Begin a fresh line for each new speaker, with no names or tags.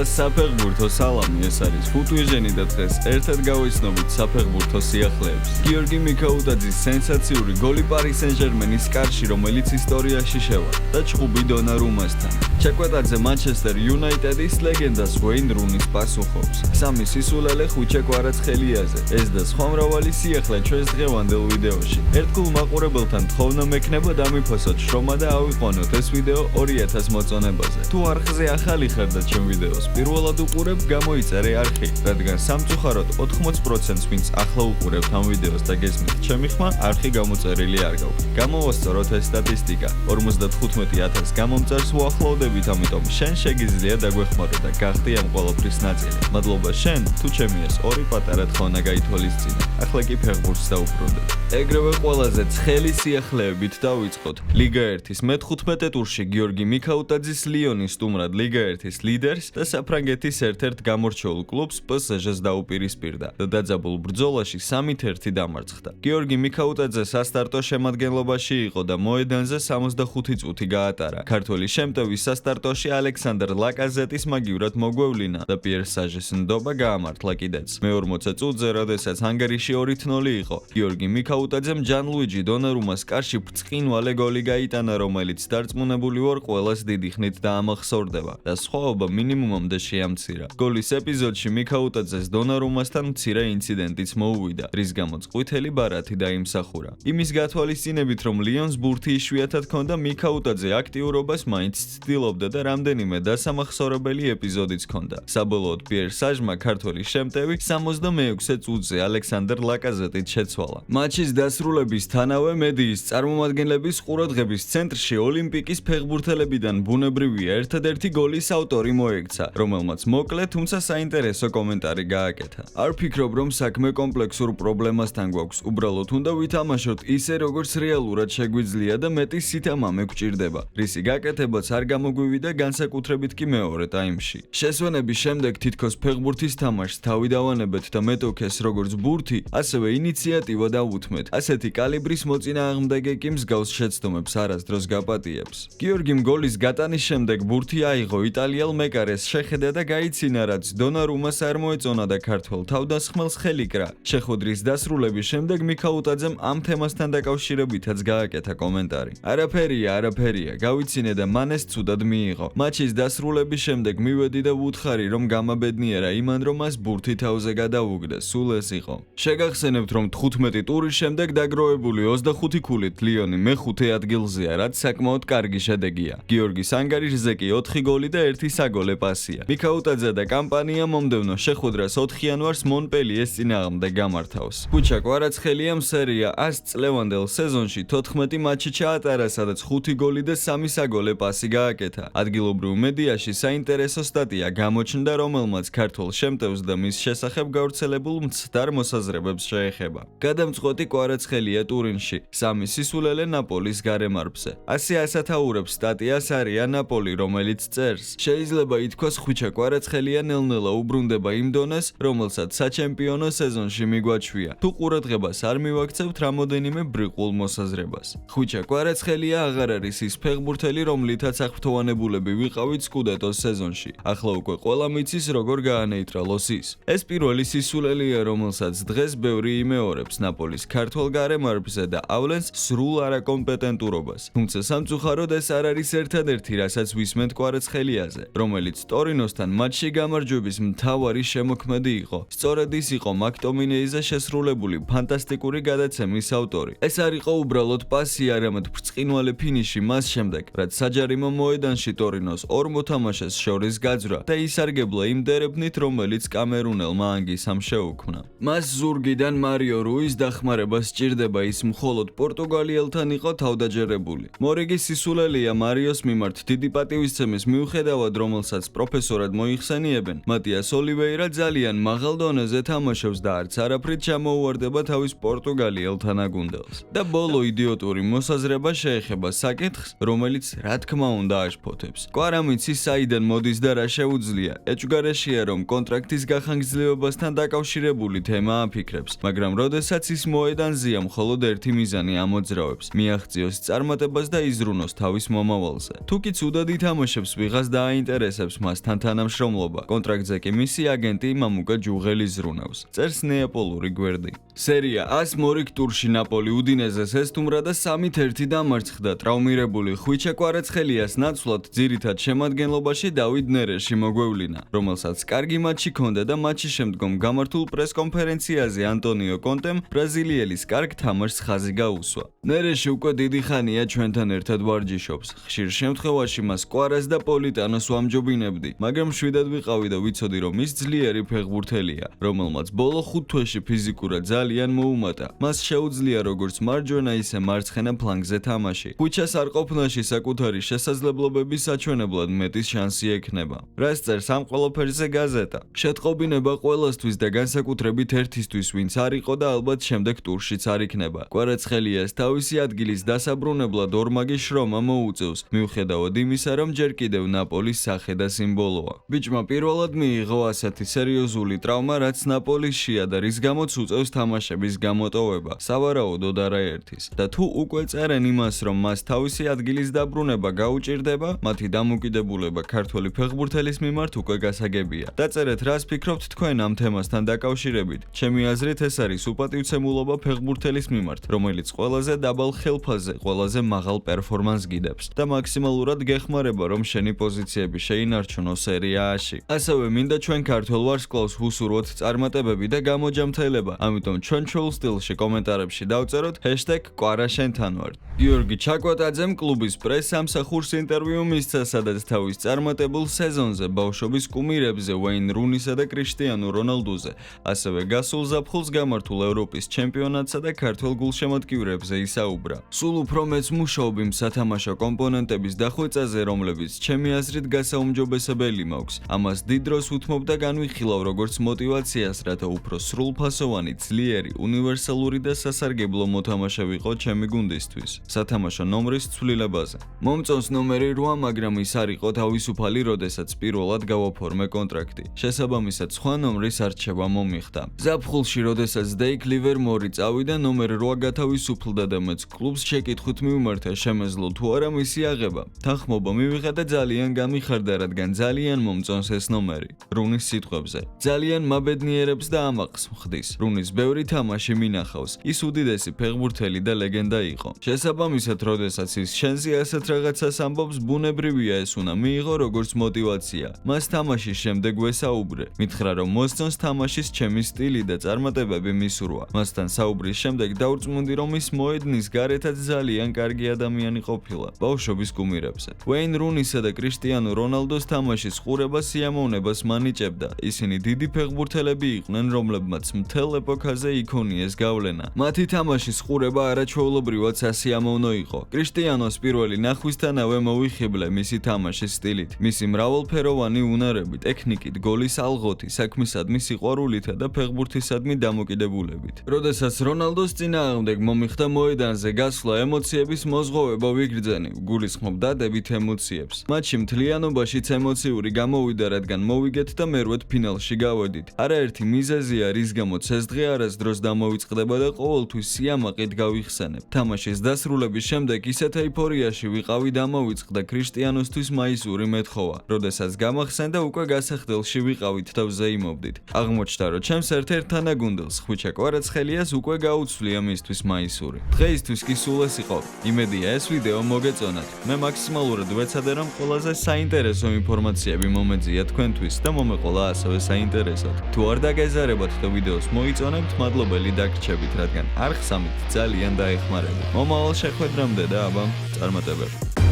ყველა საფეხბურთო სალამი, ეს არის ფუტვიჟენი და დღეს ერთად გავიცნობით საფეხბურთო სიახლეებს. გიორგი მიქაუტაძის სენსაციური გოლი პარი სენ-ჟერმენის კარში, რომელიც ისტორიაში შევა და ჩხუბი დონარუმასთან. ჩაკვეტაძე მანჩესტერ იუნაიტედის ლეგენდას ვეინ რუნის პასუხობს. სამი სისულელე ხვიჩა კვარაცხელიაზე. ეს და სხვა მრავალი სიახლე ჩვენს დღევანდელ ვიდეოში. ერთგულ მაყურებელთან თხოვნა მექნება დამიფოსოთ შრომა და ავიყვანოთ ეს ვიდეო 2000 მოწონებაზე. თუ არხზე ახალი ხარ და ჩემ ვიდეოს პირველად უყურებ, გამოიწერე არხი, რადგან სამწუხაროდ 80%-ს ვინც ახლა უყურებთ ამ ვიდეოს და გესმით ჩემი ხმა, არხი გამოწერილი არ გაქვს. გამოვასწოროთ ეს სტატისტიკა. 55000 გამომწერს უახლოვდებით, ამიტომ შენ შეგიძლია დაგვეხმარო და გახდი ამ ყოველფრის ნაწილი. მადლობა შენ, თუ ჩემი ეს ორი პატარა თხოვნა გაითვალისწინე. ახლა კი ფეხბურთს დავუბრუნდეთ. ეგრევე ყველაზე ცხელი სიახლეებით დავიწყოთ. ლიგა 1-ის მე-15 ტურში გიორგი მიქაუტაძის ლიონი სტუმრად ლიგა 1-ის ლიდერს და საფრანგეთის ერთ-ერთ გამორჩეულ კლუბს PSG-ს დაუპირისპირდა და დაძაბულ ბრძოლაში 3-1 დამარცხდა. გიორგი მიქაუტაძე სასტარტო შემადგენლობაში იყო და მოედანზე 65 წუთი გაატარა. ქართველი შემტევი სასტარტოში ალექსანდრ ლაკაზეტის მაგივრად მოგვევლინა და პიერ საჟეს ნდობა გაამართლა კიდეც. მე-40 წუთზე, როდესაც ანგარიში 2-0 იყო, გიორგი მიქაუტაძემ ჯანლუიჯი დონარუმას კარში ბრწყინვალე გოლი გაიტანა, რომელიც დარწმუნებული ვარ ყველას დიდი ხნით დაამახსოვრდება და სხვაობა მინიმუმამდე შეამცირა. გოლის ეპიზოდში მიქაუტაძეს დონარუმასთან მცირე ინციდენტიც მოუვიდა, რის გამოც ყვითელი ბარათი დაიმსახურა. იმის გათვალისწინებით, რომ ლიონს ბურთი იშვიათად ჰქონდა, მიქაუტაძე აქტიურობას მაინც ცდილობდა და რამდენიმე დასამახსოვრებელი ეპიზოდიც ჰქონდა. საბოლოოდ პიერ საჟმა ქართველი შემტევი 66 წუთზე ალექსანდრ ლაკაზეტით შეცვალა. მატჩის დასრულებისთანავე მედიის წარმომადგენლების ყურადღების ცენტრში ოლიმპიკის ფეხბურთელებიდან ბუნებრივია ერთადერთი გოლის ავტორი მოექცა, რომელმაც მოკლე, თუმცა საინტერესო კომენტარი გააკეთა. არ ფიქრობ, რომ საქმე კომპლექსურ პრობლემასთან გვაქვს, უბრალოდ უნდა ვითამაშოთ ისე, როგორც რეალურად შეგვიძლია და მეტი სითამამე გვჭირდება, რისი გაკეთებაც არ გამოგვივიდა, განსაკუთრებით კი მეორე ტაიმში. შესვენების შემდეგ თითქოს ფეხბურთის თამაშს თავი დავანებეთ და მეტოქეს როგორც ბურთი, ასევე ინიციატივა დავუთმეთ. ასეთი კალიბრის მოწინააღმდეგე კი მსგავს შეცდომებს არასდროს გაპატიებს. გიორგიმ გოლის გატანის შემდეგ ბურთი აიღო იტალიელ მეკარეს შეხედა და გაიცინა, რაც დონარუმას არ მოეწონა და ქართველ თავდასხმელს ხელი კრა. შეხვედრის დასრულების შემდეგ მიქაუტაძემ ამ თემასთან დაკავშირებითაც გააკეთა კომენტარი. არაფერია, გავიცინე და მანეს ცუდად მიიღო. მატჩის დასრულების შემდეგ მივედი და ვუთხარი, რომ გამაბედნიერა იმან, რომ მას ბურთი თავზე გადაუგდა, სულ ეს იყო. შეგახსენებთ, რომ 15 ტურის შემდეგ დაგროვებული 25 ქულით ლიონი მე-5 ადგილზეა, რაც საკმაოდ კარგი შედეგია. გიორგის ანგარიშზე კი 4 გოლი და 1 საგოლე პასია. მიქაუტაძე და კამპანია მომდევნო შეხვედრას 4 იანვარს მონპელიეს წინააღმდეგ გამართავს. ხვიჩა კვარაცხელიამ სერია 100 წლევანდელ სეზონში 14 მატჩი ჩაატარა, სადაც 5 გოლი და 3 საგოლე პასი გააკეთა. ადგილობრივ მედიაში საინტერესო სტატია გამოჩნდა, რომელმაც ქართველ შემტევს და მის შესახებ გავრცელებულ მცდარ მოსაზრებებს შეეხება. გადამწყვეტი კვარაცხელია ტურინში, 3 სისულელე ნაპოლის გარემარბზე. ასე ასათაურებს სტატიას არია ნაპოლი, რომელიც წერს: შეიძლება ითქვას, ხვიჩა კვარაცხელია ნელ-ნელა უბრუნდება იმ დონეს, რომელსაც საჩემპიონო სეზონში მიგვაჩვია. თუ ყურადღებას არ მივაქცევთ რამოდენიმე ბრიყულ მოსაზრებას. ხვიჩა კვარაცხელია აღარ არის ის ფეხბურთელი, რომლითაც აღფრთოვანებულები ვიყავით სკუდეტოს სეზონში. ახლა უკვე ყველა მიცის, როგორ გაანეიტრალოს ის. ეს პირველი სისულელია, რომელსაც დღეს ბევრი იმეორებს ნაპოლის ქართველ გარემარბზე და ავლენს სრულ არაკომპეტენტურობას. თუმცა სამწუხაროდ ეს არ არის ერთადერთი, რასაც ვისმენთ კვარაცხელიაზე, რომელიც ტორინოსთან მატჩში გამარჯვების მთავარი შემოქმედი იყო. სწორედ ის იყო მაქტომინეიზე შესრულებული ფანტასტიკური გადაცემის ავტორი. ეს არ იყო უბრალოდ პასი, არამედ ბრწყინვალე ფინიში მას შემდეგ, რაც საჯარიმო მოედანში ტორინოს 2 მოთამაშეს შორის გაძვრა და ისარგებლა იმ დერეფნით, რომელიც კამერუნელმა ანგისამ შეუქმნა. მას ზურგიდან მარიო რუის დახმარება სჭირდება, ის მხოლოდ პორტუგალიელთან იყო თავდაჯერებული. მორიგი სისულელია მარიოს მიმართ დიდი პატივისცემის მიუხედავად, რომელსაც პროფესორად მოიხსენიებენ, მატიას ოლივეირა ძალიან მაღალ დონეზე თამაშობს და არც არაფრით ჩამოუვარდება თავის პორტუგალიელ თანაგუნდელს. და ბოლო იდიოტური მოსაზრება შეეხება საკითხს, რომელიც რა თქმა უნდა აშფოთებს. კვარამიცი საიდან მოდის და რა შეუძლია? ეჭვგარეშეა, რომ კონტრაქტის გახანგრძლივებასთან დაკავშირებული თემა აფიქრებს, მაგრამ როდესაც ის მოედანზეა, მხოლოდ ერთი მიზანი ამოძრავებს: მიაღწიოს წარმატებას და იზრუნოს თავის მომავალზე. თუ კი ცუდად ითამაშებს, ვიღას დააინტერესებს მას თან თანამშრომლობა. კონტრაქტზე კი მისი აგენტი მამუკა ჯუღელი ზრუნავს. წერს ნეაპოლური გვერდი. სერია 100 მორიგ ტურში ნაპოლი უდინეზეს ესტუმრა და 3-1 დამარცხდა. ტრავმირებული ხვიჩა კვარაცხელიას ნაცვლად ძირითად შემადგენლობაში დავიდ ნერეში მოგვევლინა, რომელსაც კარგი მატჩი ჰქონდა და მატჩის შემდგომ გამართულ პრესკონფერენციაზე ანტონიო კონტემ ბრაზილიელის კარგ თამაშს ხაზი გაუსვა. ნერეში უკვე დიდი ხანია ჩვენთან ერთად ვარჯიშობს. ხშირ შემთხვევაში მას კვარას და პოლიტანოს ვამჯობინებდი, მაგრამ შვიდად ვიყავი და ვიცოდი, რომ ის ძლიერი ფეხბურთელია, რომელმაც ბოლო 5 თვეში ფიზიკურად ძალიან მოუმატა. მას შეუძლია როგორც მარჯვენა, ისე მარცხენა ფლანგზე თამაში. ხვიჩას არ ყოფნაში საკუთარი შესაძლებლობების საჩვენებლად მეტის შანსი ექნება. რას წერს ამ ყველაფერზე გაზეტა? შეტყობინება ყველასთვის და განსაკუთრებით ერთისთვის, ვინც არ იყო და ალბათ შემდეგ ტურშიც არ იქნება. კვარაცხელიას თავისი ადგილის დასაბრუნებლად ორმაგი შრომა მოუწევს, მიუხედავად იმისა, რომ ჯერ კიდევ ნაპოლის სახე და სიმბოლოა. ბიჭმა პირველად მიიღო ასეთი სერიოზული ტრავმა, რაც ნაპოლისშია და რის გამოც უწევს თამაშების გამოტოვება, სავარაუდოდ არაერთის. და თუ უკვე წერენ იმას, რომ მას თავისი ადგილის დაბრუნება გაუჭირდება, მათი დამოკიდებულება ქართველი ფეხბურთელის მიმართ უკვე გასაგებია. დაწერეთ, რას ფიქრობთ თქვენ ამ თემასთან დაკავშირებით. ჩემი აზრით ეს არის უპატივცემულობა ფეხბურთელის მიმართ, რომელიც ყველაზე დაბალ ხელფასზე, ყველაზე მაღალ პერფორმანსს გიდებს და მაქსიმალურად გეხმარება, რომ შენი პოზიციები შეინარჩუნო სერია A-ში. ასევე მინდა ჩვენ ქართველ ვარსკვლავს ვუსურვოთ წარმატებები და გამოჯამთელება, ამიტომ ჩვენ ჩვეულ სტილში კომენტარებში დავწეროთ #კვარაშენთანვარ. გიორგი ჩაკვატაძემ კლუბის პრეს-სამსახურს ინტერვიუ მისცა, სადაც თავის წარმატებულ სეზონზე, ბავშვობის კუმირებზე, ვეინ რუნისა და კრიშტიანო რონალდუზე, ასევე გასულ ზაფხულს გამართულ ევროპის ჩემპიონატსა და ქართველ გულშემატკივრებზე ისაუბრა. სულ უფრო მეც მუშაობ იმ სათამაშო კომპონენტების დახვეწაზე, რომლებიც ჩემი აზრით გასაუმჯობესებელი მაქვს. ამას დიდ დროს უთმობ და განვიხილავ როგორც მოტივაციას, რათა უფრო სრულფასოვანი, ძლიერი, უნივერსალური და სასარგებლო მოთამაშე ვიყო ჩემი გუნდისთვის. სათამაშო ნომრის ცვლილებაზე. მომწონს ნომერი 8, მაგრამ ის არ იყო თავისუფალი, როდესაც პირველად გავაფორმე კონტრაქტი. შესაბამისად, სხვა ნომრის არჩევა მომიხდა. ზაფხულში, როდესაც დეიკ ლივერმორი წავიდა, ნომერ 8 გათავისუფლდა და მეც კლუბს შეკითხვით მივმართა, შემეძლო თუ არა მისი აღება. თანხმობა მივიღე და ძალიან გამიხარდა, რადგან ძალიან მომწონს ეს ნომერი. რუნის სიტყვებზე. ძალიან მაბედნიერებს და ამაყს მხდის. რუნის ბევრი თამაში მინახავს. ის უდიდესი ფეხბურთელი და ლეგენდა იყო. შესაბამისად, როდესაც ის შენზე ასეთ რაღაცას ამბობს, ბუნებრივია ეს უნდა მიიღო როგორც მოტივაცია. მას თამაშის შემდეგ ვესაუბრე. მითხრა, რომ მოსწონს თამაშის ჩემი სტილი და წარმატებები მისურვა. მასთან საუბრის შემდეგ დავრწმუნდი, რომ ის მოედნის გარეთაც ძალიან კარგი ადამიანი ყოფილა. ბავშვობის კუმირებზე. ვეინ რუნისა და კრიშტიანო რონალდოს თამაშის ყურება სიამოვნებას მანიჭებდა. ისინი დიდი ფეხბურთელები იყვნენ, რომლებმაც მთელ ეპოქაზე იქონიეს გავლენა. მათი თამაშის ყურება არაჩვეულებრივად სასიამოვნო იყო. კრიშტიანოს პირველი ნახვისთანავე მოვიხიბლე მისი თამაშის სტილით, მისი მრავალფეროვანი უნარებით, ტექნიკით, გოლის ალღოთი, საქმისადმი სიყვარულითა და ფეხბურთისადმი დამოკიდებულებით. როდესაც რონალდოს წინააღმდეგ მომიხდა მოედანზე გასვლა, ემოციების მოზღოვება ვიგრძენი, გულისხმობ დადებით ემოციებს. მატჩი მთლიანობაშიც ემოციური გამოვიდა, რადგან მოვიგეთ და მერვედ ფინალში გავედით. არაერთი მიზეზია, რის გამოც ეს დღე არასდროს დამოვიწყდება და ყოველთვის სიამაყით გავიხსენებ. თამაშის დასრულების შემდეგ ისეთ ეიფორიაში ვიყავი, დამოვიწყდა კრიშტიანოსთვის მაისური მეთხოვა. როდესაც გამახსენდა, უკვე გასახდელში ვიყავით და ვზეიმობდით. აღმოჩნდა, რომ ჩემს ერთ-ერთ თანაგუნდელს, ხვიჩა კვარაცხელიას უკვე გაუცვლია მისთვის მაისური. დღეისთვის კი სულ ეს იყო. იმედია ეს ვიდეო მოგეწონათ. მე მაქსიმალურად ვეცადე, რომ ყველაზე საინტერესო ინფორმაციები მომეძია თქვენთვის და მომეყოლა ასევე საინტერესოდ. თუ არ დაგეზარებათ და ვიდეოს მოიწონებთ, მადლობელი დაგრჩებით, რადგან არხსამით ძალიან დაეხმარებით. მომავალ შეხვედრამდე და აბა, წარმატებები.